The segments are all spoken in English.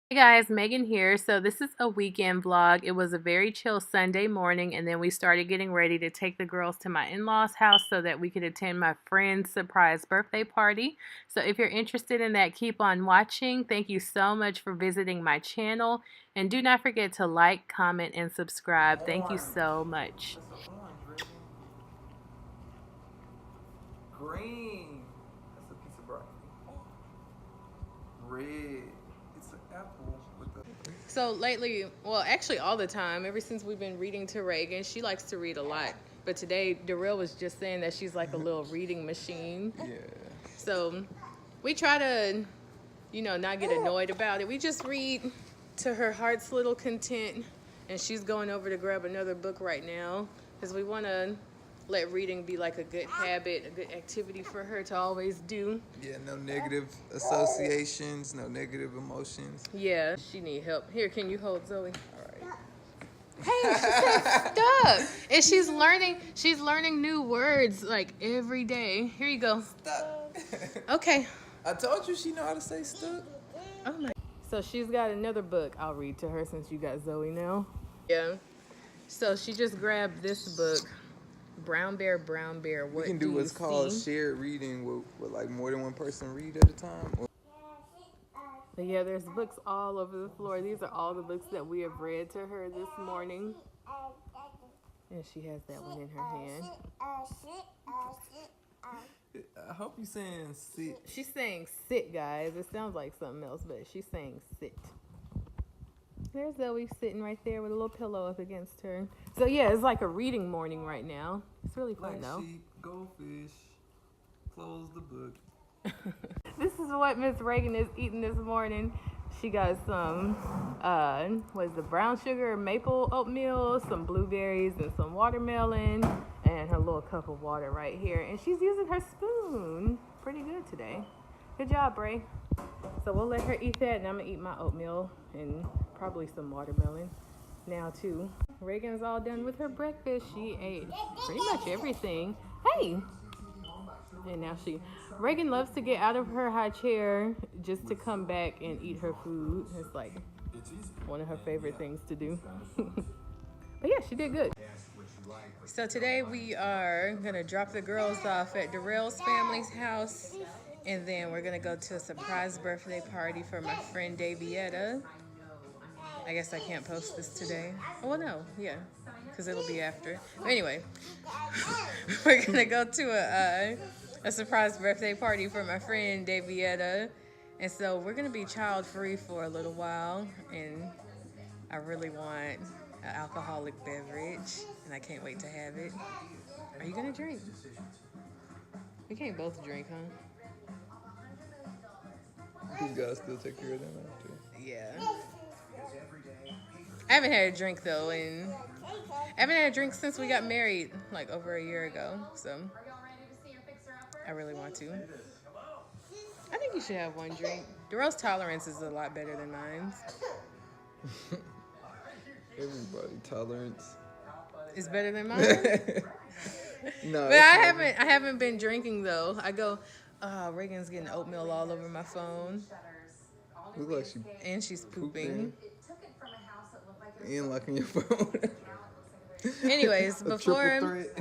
Hey guys, Megan here. So this is a weekend vlog. It was a very chill Sunday morning, and then we started getting ready to take the girls to my in-laws house so that we could attend my friend's surprise birthday party. So if you're interested in that, keep on watching. Thank you so much for visiting my channel, and do not forget to like, comment, and subscribe. Thank you so much. Green. That's a piece of broccoli. Red. It's an apple with a. So lately, well, actually all the time, ever since we've been reading to Raegan, she likes to read a lot. But today, Darrell was just saying that she's like a little reading machine. Yeah. So we try to, not get annoyed about it. We just read to her heart's little content. And she's going over to grab another book right now because we want to let reading be like a good habit, a good activity for her to always do. Yeah, no negative associations, no negative emotions. Yeah, she need help. Here, can you hold Zoe? All right. Hey, she said stop. And she's learning new words like every day. Here you go. Stop. Okay. I told you she know how to say stuck. Oh my. So she's got another book I'll read to her since you got Zoe now. Yeah. So she just grabbed this book, Brown Bear, What We can Do do what's You called See? shared reading with like more than one person read at a time. But yeah, there's books all over the floor. These are all the books that we have read to her this morning. And she has that one in her hand. I hope you're saying sit. She's saying sit, guys. It sounds like something else, but she's saying sit. There's Zoe sitting right there with a little pillow up against her. So yeah, it's like a reading morning right now. It's really fun Black though. sheep, goldfish. Close the book. This is what Miss Raegan is eating this morning. She got some, what is the brown sugar maple oatmeal, some blueberries, and some watermelon, and her little cup of water right here. And she's using her spoon pretty good today. Good job, Bray. So we'll let her eat that, and I'm gonna eat my oatmeal and probably some watermelon now too. Raegan's all done with her breakfast. She ate pretty much everything. Hey! And now Raegan loves to get out of her high chair just to come back and eat her food. It's like one of her favorite things to do. But yeah, she did good. So today we are gonna drop the girls off at Darrell's family's house, and then we're gonna go to a surprise birthday party for my friend Davietta. I guess I can't post this today. Oh, well, no, yeah, because it'll be after. But anyway, we're gonna go to a surprise birthday party for my friend Davietta, and so we're gonna be child free for a little while, and I really want an alcoholic beverage, and I can't wait to have it. Are you gonna drink? We can't both drink, huh? You gotta still take care of them after. Yeah. I haven't had a drink though, and I haven't had a drink since we got married, like over a year ago. So I really want to. I think you should have one drink. Darrell's tolerance is a lot better than mine. Everybody tolerance. It's better than mine. No, But I haven't been drinking though. I go, Raegan's getting oatmeal all over my phone. Look like she And she's pooping. and locking your phone. Anyways, A triple threat.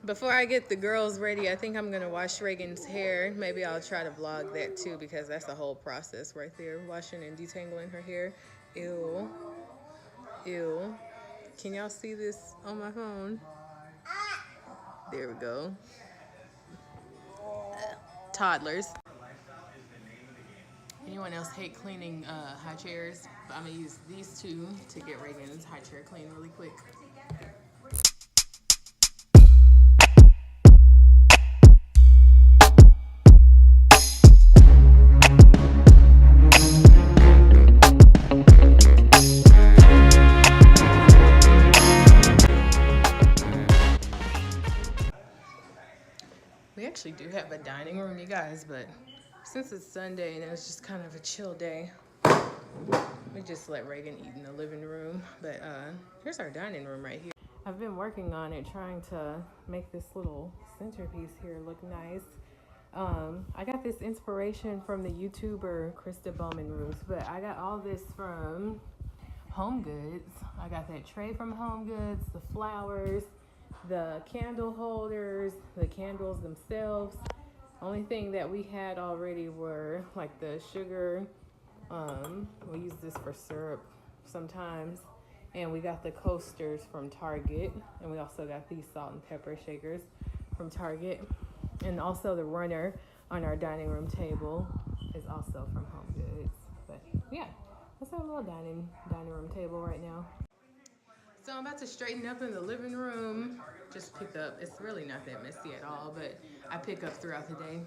before I get the girls ready, I think I'm gonna wash Raegan's hair. Maybe I'll try to vlog that too, because that's a whole process right there, washing and detangling her hair. Ew. Ew. Can y'all see this on my phone? There we go. Toddlers. Anyone else hate cleaning high chairs? I'm gonna use these two to get Raegan's high chair clean really quick. We actually do have a dining room, you guys, but since it's Sunday and it's just kind of a chill day, we just let Raegan eat in the living room. But here's our dining room right here. I've been working on it, trying to make this little centerpiece here look nice. I got this inspiration from the YouTuber Krista Bowman Roos, but I got all this from Home Goods. I got that tray from Home Goods, the flowers, the candle holders, the candles themselves. Only thing that we had already were like the sugar. We use this for syrup sometimes. And we got the coasters from Target. And we also got these salt and pepper shakers from Target. And also the runner on our dining room table is also from Home Goods. But yeah, that's our little dining room table right now. So I'm about to straighten up in the living room. Just pick up. It's really not that messy at all, but I pick up throughout the day.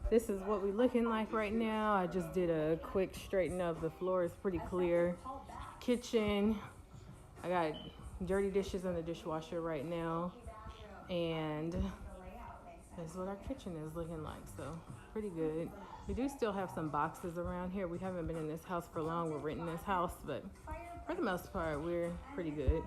This is what we're looking like right now. I just did a quick straighten up. The floor is pretty clear. Kitchen, I got dirty dishes in the dishwasher right now. And that's what our kitchen is looking like, so pretty good. We do still have some boxes around here. We haven't been in this house for long. We're renting this house, but for the most part, we're pretty good.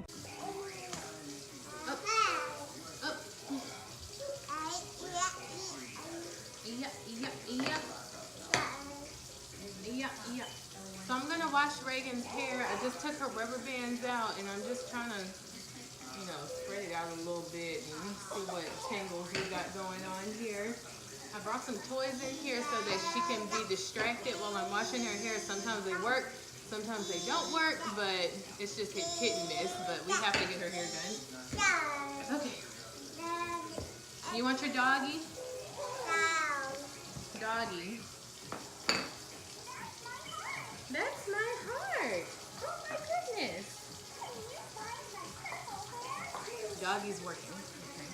Yeah. So I'm gonna wash Raegan's hair. I just took her rubber bands out, and I'm just trying to, spread it out a little bit and see what tangles we got going on here. I brought some toys in here so that she can be distracted while I'm washing her hair. Sometimes they work, sometimes they don't work, but it's just hit and miss. But we have to get her hair done. Okay. You want your doggy? Doggy. That's my heart. Oh my goodness. Doggy's working. Okay.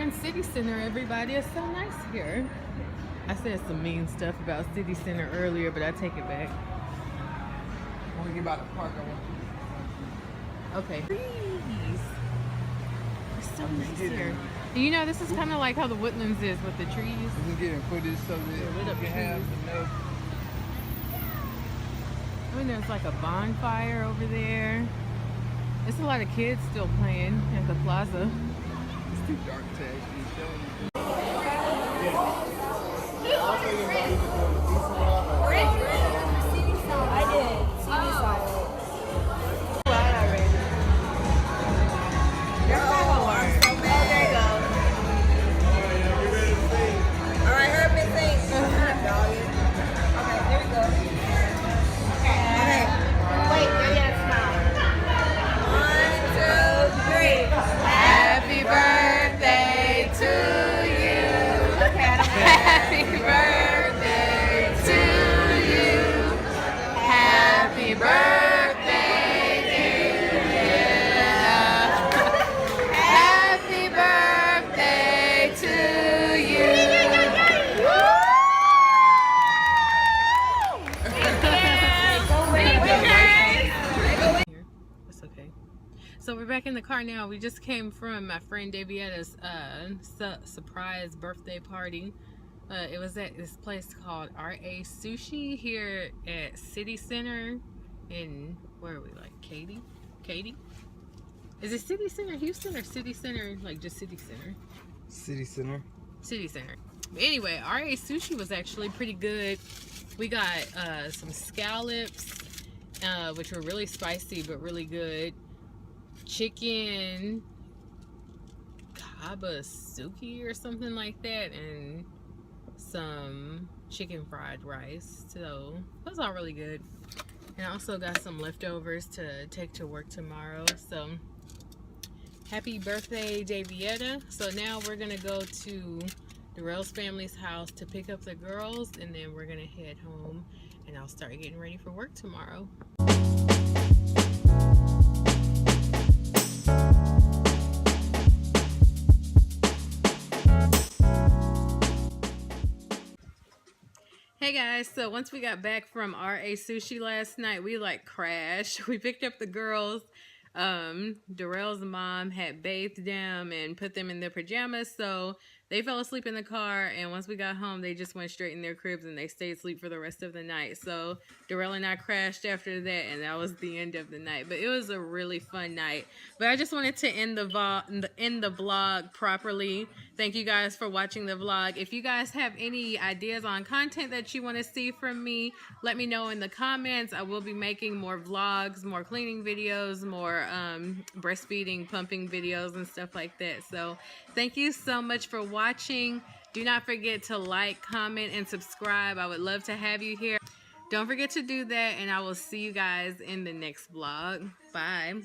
in City Center, everybody. It's so nice here. I said some mean stuff about City Center earlier, but I take it back. When we get about the park, I want Okay. Trees. It's so nice here. And you know, this is kind of like how the Woodlands is with the trees. we can get in footage so that lit we up can have trees. the know. I mean, there's like a bonfire over there. There's a lot of kids still playing at the plaza. It's too dark to actually show you. I did. CD side. Happy birthday to you. Happy birthday to you. Happy birthday, dear. Happy birthday to you. That's okay. So we're back in the car now. We just came from my friend Davietta's surprise birthday party. It was at this place called RA Sushi here at City Center in, where are we, like Katy? Is it City Center Houston or City Center, like just City Center? City Center. City Center. But anyway, RA Sushi was actually pretty good. We got some scallops, which were really spicy but really good. Chicken kabasuki or something like that, and some chicken fried rice. So that was all really good. And I also got some leftovers to take to work tomorrow. So happy birthday, Davietta. So now we're gonna go to Darrell's family's house to pick up the girls, and then we're gonna head home and I'll start getting ready for work tomorrow. Hey guys, so once we got back from RA Sushi last night, we like crashed. We picked up the girls. Darrell's mom had bathed them and put them in their pajamas, so they fell asleep in the car, and once we got home, they just went straight in their cribs and they stayed asleep for the rest of the night. So Darrell and I crashed after that, and that was the end of the night. But it was a really fun night. But I just wanted to end the vlog properly. Thank you guys for watching the vlog. If you guys have any ideas on content that you want to see from me, let me know in the comments. I will be making more vlogs, more cleaning videos, more breastfeeding, pumping videos and stuff like that. So thank you so much for watching. Do not forget to like, comment, and subscribe. I would love to have you here. Don't forget to do that, and I will see you guys in the next vlog. Bye.